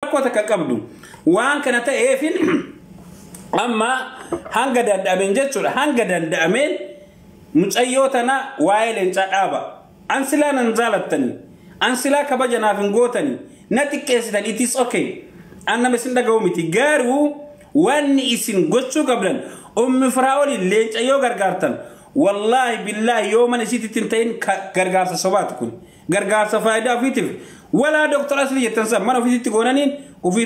ركوة كقبض وان كانت إيفين أما هنقدر دامين جتشول هنقدر دامين متأيوتنا وايلين تأبا أنسلا ننزلتني أنسلا كبجنا في نقطني نتكيستن it is okay أنا مسندا قومتي قارو واني إسن قدشو قبلا فراولي لينش أيو غرغارتن والله بالله يوم نسيت تنتين غرغارة صباتكم غرغارة فايدة فيتف ولا دكتور أصلي يتنسب ما في تقولانين وفي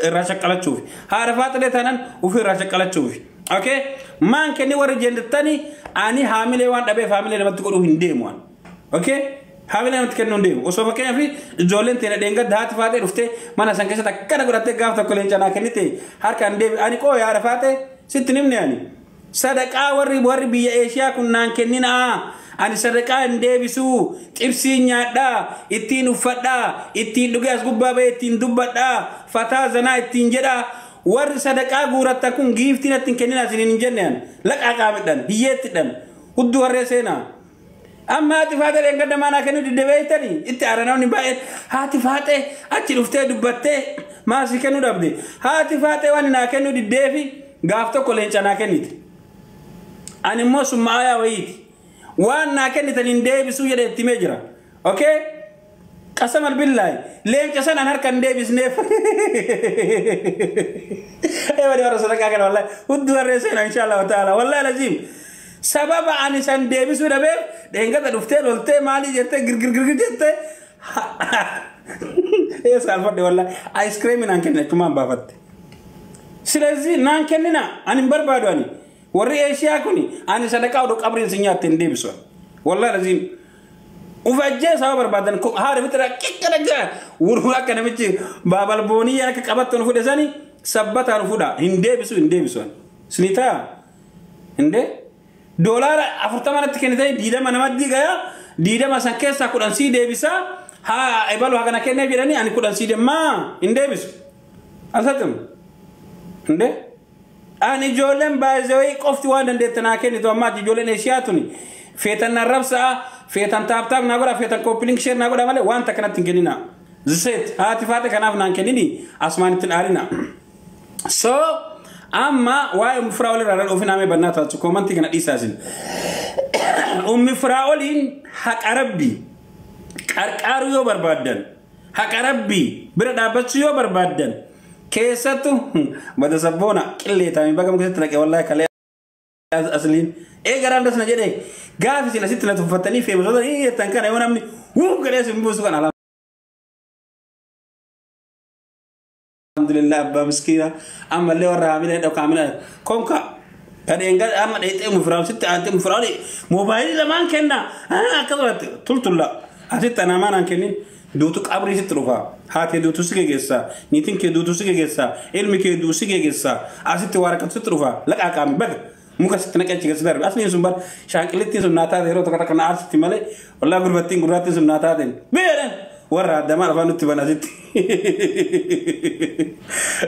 راشق على تشوفي هارفات اللي تنان وفي راشق على تشوفي أوكي ما كني ورجين التاني أني حامل وان أبي حامل لما تقولوا هنديم وان أوكي حامل لما تكلمون ديم وسوف كان في جولين تنا دينغ دهات فاتي رفته ما نسان كذا تكنا قرأت قاف تقولين جانا كنيتي هار كان ديم أني كوي هارفات ستنيم نياني صدقة وري بيا إشياء كنا كنينا أني صدقة ندبسو تبسينيا دا إتين وفدا إتين دعاء سببا إتين دبدا فتا زنا إتين جدا ور صدقة غورات تكون غيفتنا تنكنينا سنين جنان لك أقامدن هيتدن هدو الرسينا أما هاتفات اللي قد ما ناكنو دي دبيتني إتعرنا ونبايت هاتفات أتلوفته دبته ما سكنو دبدي هاتفات واني ناكنو دي دبي غافتو كلين ناكنيت أنا موسم معايا ويت وان ناكنيت لندي بسوية دي تمجرا أوكي قسما بالله لين كسان أنهار كان دي بسنيف أيوة دي ورسولك أكنا والله ودو الرسينا إن شاء الله وتعالى والله لازم سبب أني سان ديفيس وده بير دهنگا تدفتر ولته مالي جته گر جته إيه سالفة ده والله آيس كريم نانكننا كمان بافت سلزي نانكننا أنا بربادو أني وري أشياء كوني أنا صدقة ودك أبرين سنيات تنديفيس والله لازم وفجأة سبب بربادن كم هذا بترى كذا كذا ورهلا كنا بتشي بابل بوني يا كابت تنفوده زاني سبت تنفوده هنديفيس سنيتا هندي دولار أفرتمان تكني ديدا ما نمد ديجا ديدا ما سانكيس أكون أنسي ديبسا ها إبالو هكذا كنا بيراني أنا كون أنسي ما إن ديبس أساتم إنده أنا جولم بازوي كفتي وانا دتنا كني تو ما جولن إشياتوني فيتنا ربسا فيتن تاب نقولا فيتن كوبلينج شير نقولا ماله وان تكنا تنكنينا زيت هاتفات كنا فنانكنيني أسمان تنارينا so أما واي مفراولي رأى أوفينا مي بناتا تكومنتي كنا إيساسين مفراولين حق عربي كارو يو بربادن حق عربي بردا بس يو بربادن كيساتو بدا سبونا كلي تامي بقى مكسر تلاقي والله كلي أصلين إيه قران دسنا جدي قافي سلا ستنا تفتني في مصدر إيه تنكنا يوم نمني كده سنبوس كان على الحمد لله أبا مسكينة أما اللي ورا عاملين أو كاملين كونكا كان ينقل أما ده مفراول ستة أنت مفراولي موبايل زمان كنا كذا تلت لا أنت أنا ما نكنين دوتك أبري ستروفا هاتي دوتو سكي جسا نيتين كي دوتو سكي جسا علمي كي دوتو سكي جسا أنت وارك ستروفا لك أكمل بق muka setengah kecil sebentar asli sumber syangkilit sunata dero tukar kena ars timale wallah gurbatin gurbatin sunata den beren warra dama afanu tibana sit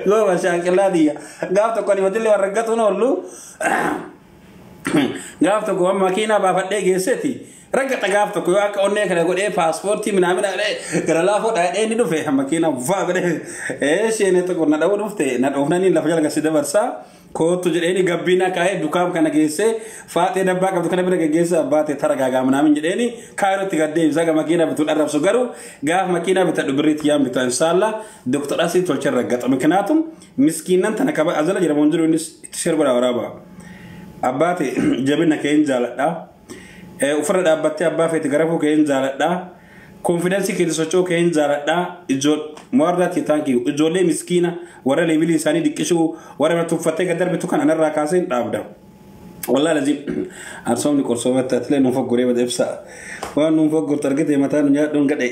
lo syangkila dia gaf to koni wadille warra gatuno lu gaf to ko makina ba fadde geseti ragata gaf to ko aka onne kala gode passport timina mina gara la fo da ni do fe makina va bere shene to ko na dawo dufte na do nani la fajal gasida barsa ko to jedeni gabbina kae dukam kana gese faate dabba kam kana bere gese abate taraga ga mana min jedeni kairo tigadde zaga makina bitul arab so garu gaaf makina bitadu birit yam bitu inshallah doctor asi tolcher ragat miknatum miskinan tanakaba azala jira monjuru nis tishir bara waraba abate jabina kain jalada ufra da abate abba fe tigarafu kain jalada confidence ke socho kain jalada ijol morda ti tanki ijole miskina wara lebili sani dikishu wara tu fatega darbe tu kan ana rakasin dabda والله لازم أرسمني كورسات تطلع نفوق قريبة دبسة وأنا نفوق ترقد متى نجا دون قدي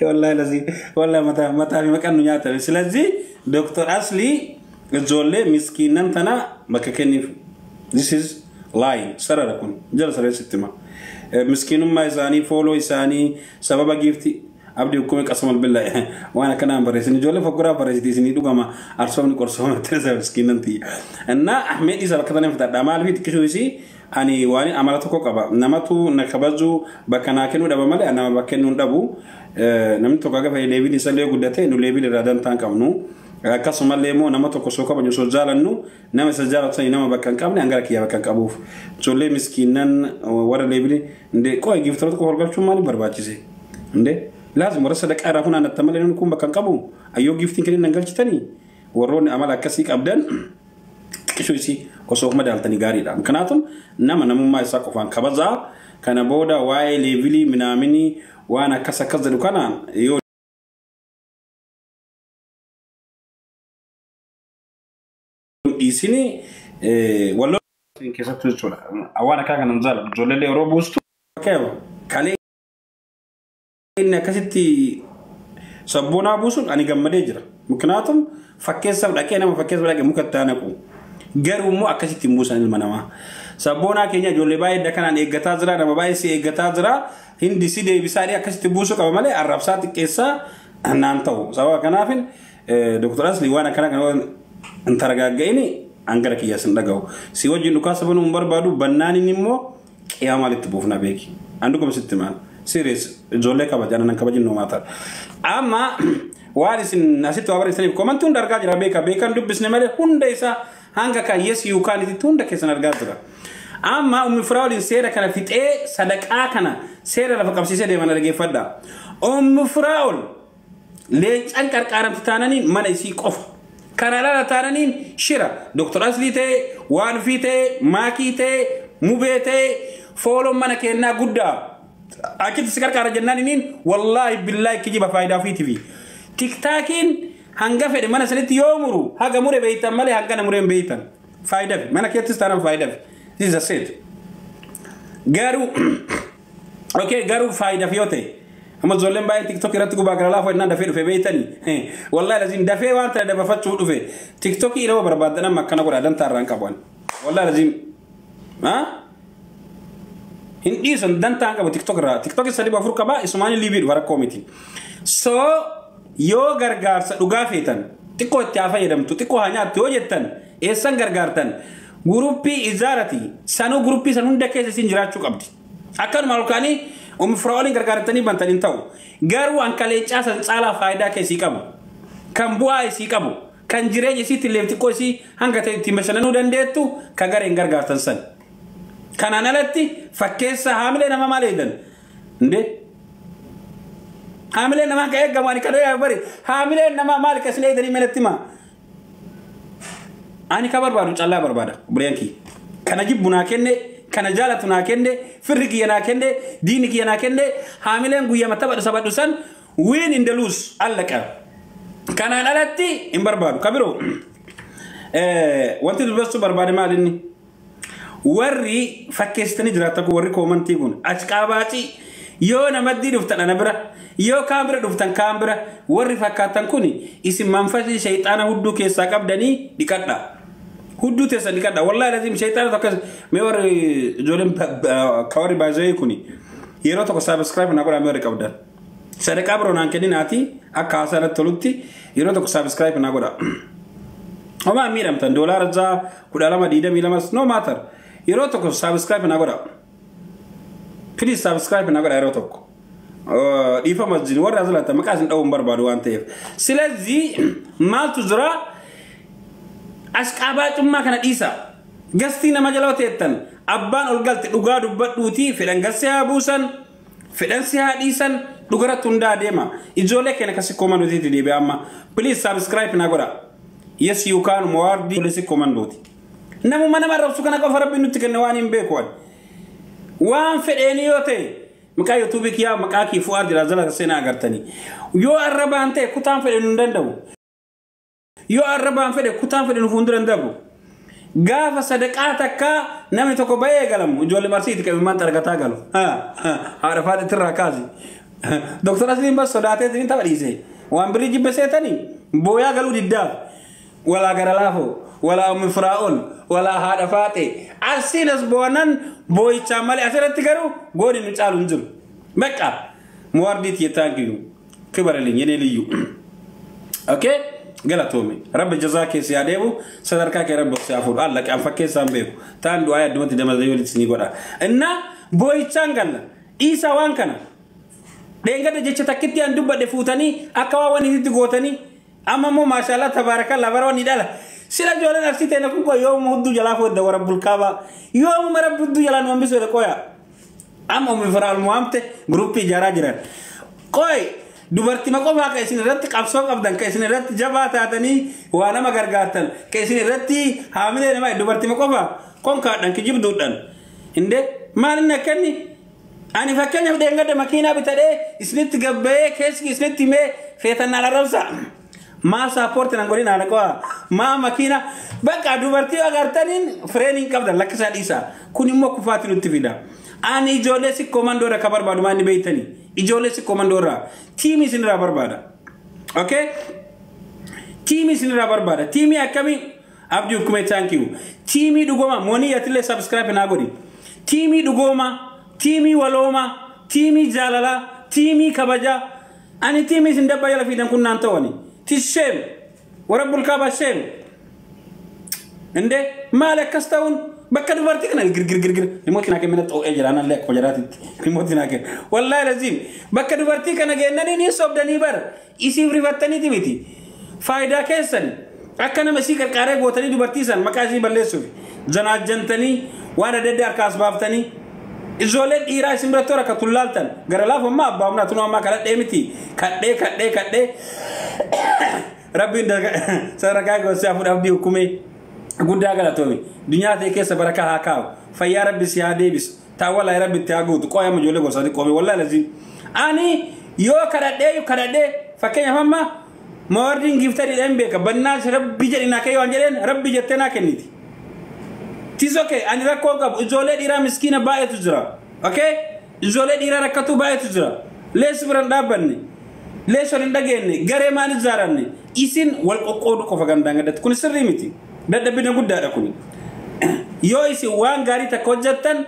والله لازم والله متى في مكان نجا ترى سلازي دكتور أصلي الزولة مسكينا تنا مكاني this is lying سر ركون جل سر ستما مسكينهم ما يساني فولو يساني سبب جيفتي abdi hukume qasam billahi wana kana baresini jolle fakura baresiti sini dugama arsomni qorsoma teresa miskinanti anna ahmed isa bakatane fata damal fit kishwisi ani wani amalatu ko qaba namatu nakabazu bakana kenu daba male anama bakenu dabu namni to kaga fay lebi ni sale gudate no lebi radan tan kamnu kasuma lemo namatu ko soka banyo so jalannu nama sajala tsani nama bakkan kamne angara kiya bakkan kabuf jolle miskinan wara lebi nde ko giftorot ko horgal chumani barbachise nde لازم ورثة لك أراهنا نتمنى أن نكون بكن قبو أيوة جفتين كنا نقول تاني وروني عمل كسيك أبدان كشو يسي كسوق مدال تاني غاري ده مكناتهم نما ما يساقو فان كبزا كان بودا واي ليفلي منامني وانا كسا كذا دكانا يو إيسيني والله إن كسبت تجولا أوانا كأنا نزال جولة روبوستو كيف كالي إن كسيتي سبونا بوسون أنا جم مديجرا مكناتهم فكيس سب لكن أنا ما فكيس ولا مكتانكو غير مو أكسيتي موسى المنامة سبونا كينيا جولي باي دكان أنا إجتازرا أنا باي سي إجتازرا هندي سيدي بيساري أكسيتي بوسو كمان مالي الرابسات كيسا نانتو سواء كنافين دكتور أصلي وانا كنا انترجع جيني أنكر كي يسندعو سوى جنوكا سبنا عمر بادو بناني نمو يا مالي تبوفنا بيكي عندكم ستمان سيريس جولة كباجانا نكباجين نوماتر أما وارث الناس توابر يسني كمان تون درجة جرا بيكا ندب بسنة ماله هوندا إسا هانغا كيس يوكان يتي تون دكيس نرجع جرا أما فراول سيرة كنا فيت صدق كنا سيرة لفقام سيسة دي مانا رجع فدا فراول ليش أنكر كارم تانانين ما نسي كوف كنالا تانانين شرا دكتور أصلي تي وانفي تي ماكي تي موبيتي فولو مانا كنا قدا أكيد سكر كارجنانين والله بالله كي جيب فايدة في تي في تيك تاكين هنگا فدي مانا سنت يومرو هاگا موري بيتان مالي هاگا نموري بيتان فايدة مانا كي تستانم فايدة this is a set غارو اوكي غارو فايدة فيوتي اما زولم باي تيك توك راتكو باغرالا فايدنا دفي في بيتاني والله لازم دفي وانت دبا فتشو دفي تيك توك يلو بربادنا مكانا قرا دان تاران كبوان والله لازم ها هندي سن دان تانغا تيك توك سالي بافور كبا اسماني ليبير ورا كوميتي سو يو غرغار سدوغا فيتان تيكو تيافا يدمتو تيكو هانيا توجتن ايسان غرغارتن غروبي ازارتي سانو غروبي سانون دكه سينجراچو قبدي اكن مالكاني فراولين غرغارتني بنتن تاو غارو انكالي چاسن صالا فايدا كسي كم كم بواي سي كم كان جيري سي تليفتي كوسي هانغا تيمشنانو دندتو كغارين غرغارتن سن كان انا لتي فكيسا حاملنا ما ماليدن ندي حاملنا ما كاي غماني كدو يا بري حاملنا ما مالك سليدني ملتما اني كبر بارو چلا بربادا بريانكي كان جيبنا كنه كان جالتنا كنه فرقي ينا كنه دينك ينا كنه حاملن غيا متبد سبدسن وين ان دلوس علق كان انا لتي ان بربادو كبرو وانت بس برباد مالني وري فكستني جراتك وري كومنتي كون اشقاباتي يو نمدي دفتن نبره يو كامبر دفتن كامبر وري فكاتن كوني اسم منفذ شيطان هدو كيسا قبدني ديكدا هدو تيسا ديكدا والله لازم شيطان تكس ميور جولم كوري باجي كوني يرو تو سبسكرايب نقول امير قبدا صدقه برو نانكني ناتي اكاسره تلوتي يرو تو سبسكرايب نقول وما ميرم تن دولار جا كدالما ديدا ميلمس نو ماتر يرو تو سبسكرايب نقول please subscribe نقول يرو تو ديفا مسجد ورا زلات مكاسن دو بربادو انت سلازي مال تزرا اسقابات ما كان ديسا غستينا مجلوتيتن ابان اولغالت دوغا دبدوتي فدان غسيا بوسن فدان سيا ديسن دوغرا توندا ديما اجولك كان كسي كوماندو دي بي اما please subscribe نقول yes you can more di lesi commandoti namu mana marab sukana ko farab binu tikene wani mbekon wan fedeni yote maka youtube kiya maka ki fuar di razala sena agartani yo arabante kutan fedenu ndandaw yo araban fede kutan fedenu fundurandabu gafa sadaqataka nami to ko baye galam jole marsiti ke man targata galo arafat tirakazi doctor aslim bas sodate tin tabalise wan briji besetani boya galu didda ولا غرلافو ولا مفراول ولا هذا فاتي اسينس بونن بوي چامل اسرت غرو غوري نچالو نجم بقى مورديت يتاغيو كبر لي يني ليو اوكي قالتومي رب جزاك سياديبو صدركاك يا رب سيافور الله كان فكي سامبيكو تان دعاء دمت دم زيولت سني غدا ان بوي تشانغال عيسى وانكنا دنگا جچ تكتي ان دبا دفوتني اكوا وني دي غوتني اما مو ما شاء الله تبارك الله بروني دالا سلا جولا نفسي تنكو يوم هدو جلا فو دو رب الكعبه يوم رب هدو جلا نوم بيسو كويا اما مفرال موامته جروبي جراجرا كوي dubarti ma qofa ka isin irratti qabsoo qabdan ka isin irratti jabaa taatanii waa nama gargaartan ka isin irratti haamile nama dubarti ma qofa kon kaadhan kijibduudhan inde maalin akkanni ani fakkeenyaaf deengada makiinaa bitadhee isinitti gabbee keessi isinitti mee feetan alarabsa maa saapoorti nan godhin ana qofa maa makiina bakka dubartii agartaniin fireenin qabdan lakkisaa dhiisa kun immoo kufaati nutti fida ani ijoollee si komandora ka barbaadu maanni beeytanii ijoollee si komandora tiimi sinira barbaada okay tiimi sinira barbaada tiimi akami abdi hukume thank you tiimi dugoma moni yatile subscribe na godi tiimi dugoma tiimi waloma tiimi jalala tiimi kabaja ani tiimi sindaba yala fidan kunnan tawani tishem warabbul kaba shem inde malak kastawun بكر دبرتي كنا غير لموتنا كمنت او اجرانا لك فجرات لموتنا ك والله لازم بكر دبرتي كنا جنني ني صوب دني بر يسي ريفتني تيمتي فايده كيسن اكنا مسي كرقاره بوتني دبرتي سن مكاسي بلسو جنا جنتني وانا ددار كاس بافتني ازولت ايرا سمرتورا كتلالتن غرلا فما بامنا تنو ما كلا ديمتي كدي ربي سركا غوسافو عبدي حكومي غودا غلاتومي دنيا تيكي سبركا هاكاو فيا ربي سيادي بس تا والله ربي تاغوت كو يما جولي غوسادي كومي والله لازم اني يو كدادي فكيا ماما موردين غيفتري دمبيكا بناش ربي جدينا كاي وانجلين ربي جتنا كنيتي تيزوكي اني راكوكا جولي ديرا مسكينه باي تجرا اوكي جولي ديرا ركتو باي تجرا ليس بران دابني ليس رندغيني غري ماني زاراني اسين والقودو كوفغاندانغا دت كون سريميتي dada bina gudda da kuni yo isi wan gari ta kojjatan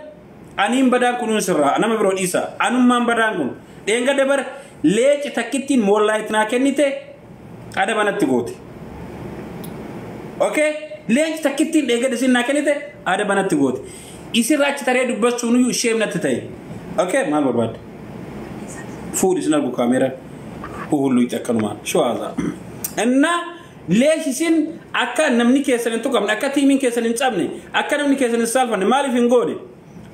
anim badan kunun sirra anama bro isa anum man badan kun de ngade bar leci takitin mollay tna kenite ada banatti goti okay leci takitin de ngade sinna kenite ada banatti goti isi rach tare du basunu yu shemna tay okay mal barbad food is nagu camera hullu itakanuma sho hada enna ليش سين أكا نمني كيسن توكم أكا تيمين كيسن نصابني أكا نمني كيسن نصالفني مالي فين غودي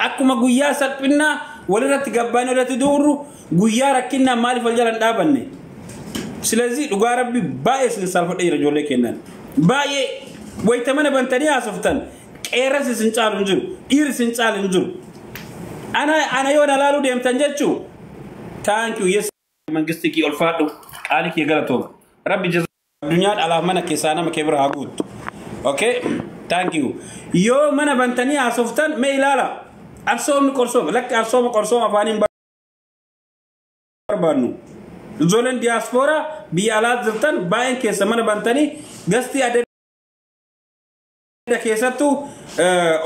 أكو ما غويا ساتبنا ولا تجباني ولا تدورو غويا ركينا مالي فالجالن دابني سلازي لغاربي بايس نصالف أي رجل كنن باي ويتمنى بنتني أسفتن إيرس سنصال نجور إيرس سنصال نجور أنا يونا لالو ديم تنجتشو thank you yes mangistiki olfado عليك يا غلطوا ربي جزاك الدنيا على منا كيسانا مكبر هاغوت اوكي ثانك يو يو منا بنتني اسفتن ميلالا ارسوم كورسوم لك ارسوم كورسوم افاني بربانو زولن دياسبورا بيالات زلتن باين كيس منا بنتني غستي اد كيساتو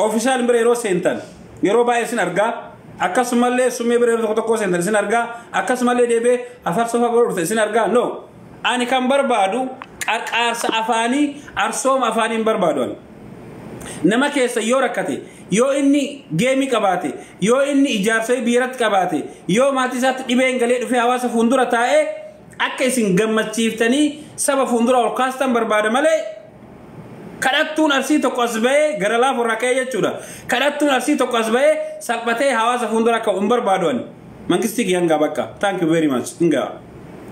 اوفيشال بريرو سنتن يرو باي سنرغا akasumale sume bere to ko sen sinarga akasumale debe afar sofa boro sinarga no ani kam barbadu qarqar sa afani arsom afani barbadu nama kessa yorakate yo inni gemi qabate yo inni ijarsay birat qabate yo matisat dibe ngale du fi hawasa fundura tae akka isin gammachiftani saba fundura ol kastam barbadu male kadhatun arsi to qasbay garala furakay chuda kadhatun arsi to qasbay salbate hawasa fundura ka barbadu mangisti yanga bakka thank you very much inga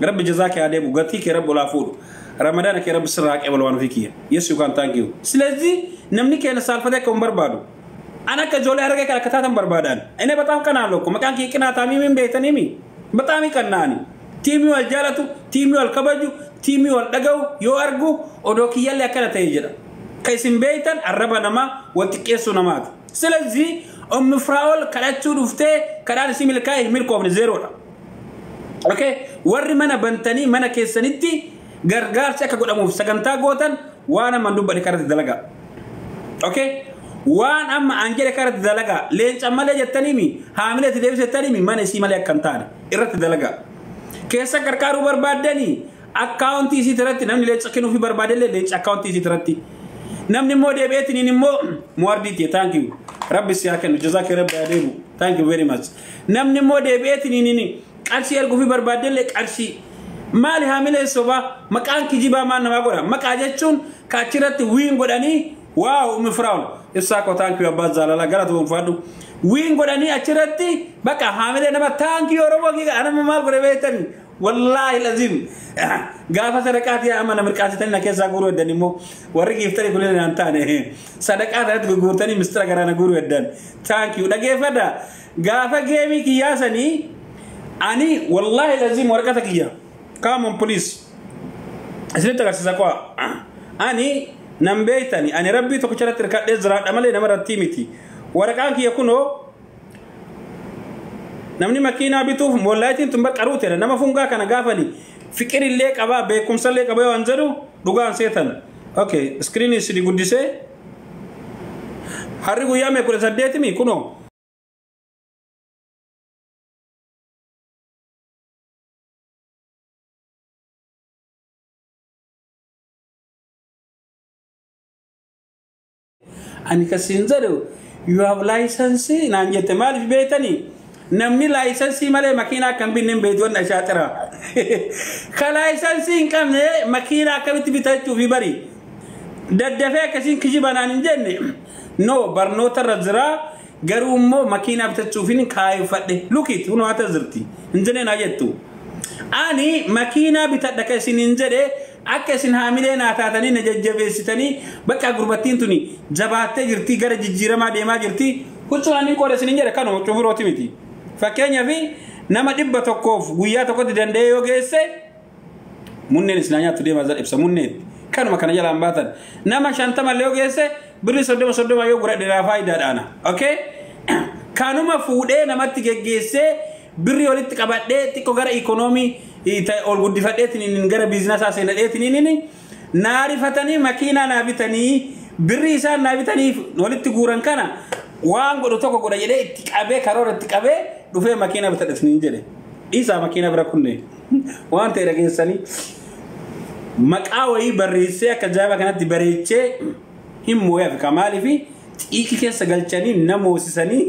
rabbi jazaka ya debu gati ke rabbul afur ramadan ke rabb sirra ke balwan fikiya yes you can thank you slazi namni ke na salfate ka barbadu ana ka jole harage ka katatan barbadan ene batam kana loko makan ki kina tamimin betanimi batami kanani timi wal jalatu timi wal kabaju timi wal dagaw yo argu odoki yalle kala tayjira kaysim beytan araba nama watiqesu namat slazi fraul kala tudufte kala simil kay mil ko zero okay warri mana bantani mana kesanitti gargar saka godamu saganta gotan wana manduba de karati dalaga okay wan amma angere karati dalaga len chamale jettanimi hamile tedebse tanimi mana simale kantani irati dalaga keessa qarqaaruu barbaadanii akkaawuntii isii irratti namni leenca kennuufi barbaadelle leenca akkaawuntii isii irratti namni immoo deebi'eetiniin immoo muwardiiti thank you rabbi siyaa kennu jazaaka rabbi adeemu thank you very much namni immoo deebi'eetiniin qarshii erguufi barbaadelle qarshii maali haamilee soba maqaan kijibaa maan namaa godha maqaa jechuun kaachirratti wiin godhanii waaw umifraawul ibsaako thank you abbaa zaalala galatu bonfaadhu wiin godhanii achirratti baqa haamilee nama thank you oromoo giga anama maal godhe beektanii wallahi lazim gaafa sadaqaati amana mirqaasitanii na keessaa guuruu eddan immoo warri giiftanii kuleen naan taane sadaqaa irratti guurtanii mistira garaana guuruu eddan thank you dhageeffadha gaafa geemii kiyyaasanii ani wallahi lazim warqata kiyya come on police isinitti agarsiisa kwa ani nan beeytani ani rabbii tokko charratti hirkadhee ziraadha malee nama irratti miti waraqaan kiyya kunoo namni makiinaa bituuf mollaayitiin tun barqaruuteedha nama fungaa kana gaafani fiqirillee qabaa beekumsallee qabaa waan jedhu dhugaan seetan okay screen is guddisee harri guyyaa mee 18 mi kunoo ani kasin jedhu you have license naan jette maaliif beeytanii namni license male makina kan binne beedon ashatira ka license kamne makina akamitti bitachuu fi bari daddafe kasin kijibanaan jenne no barnoota razra garummo makina bitachuu fin kaay fadde lukit uno atazirti injene na jettu ani makina bitadda kasin injede akkasin haamilee naataatanii na jajjabeessitanii bakka gurbattiin tuni jabaattee jirti gara jijjiiramaa deemaa jirti huccuudhaan qoodasiin hin jedhe kanuma cufurooti miti fakkeenyaaf nama 100 guyyaa tokkotti danda'ee yoo geesse munneen isin nyaattu deemaa zan ibsa munneen kanuma kana jalaan baatan nama 50 yoo geesse birri 30 yoo gura dheeraa faayidaadhaana okay kanuma fuudhee namatti geggeessee birri walitti qabadhee xiqqoo gara ikoonoomii ol guddifadheetiin gara biizinasa seenadheetiin naarifatanii makiinaa naabitanii birri isaan naabitanii walitti guuran kana waan godhu tokko godha jedhee itti qabee karoora itti qabee dhufee makiinaa bitadheetiin jedhe isaa makiinaa bira kunne waan ta'e dhageessanii maqaa wayii barreessee akka jaaba kanatti bareechee himmoo yaaf kamaaliif xiiqi keessa galchanii namoosisanii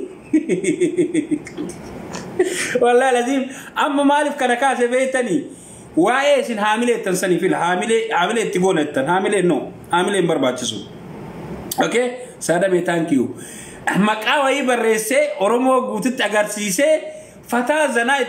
والله لازم أما مالف كنا كاسة بيتني وايش الحاملة تنسني في الحاملة تبون التن حاملة نو حاملة برباچسو أوكي سادا مي thank you مكاوي بريسة أورمو غوتت أغارسيسة فتا زنا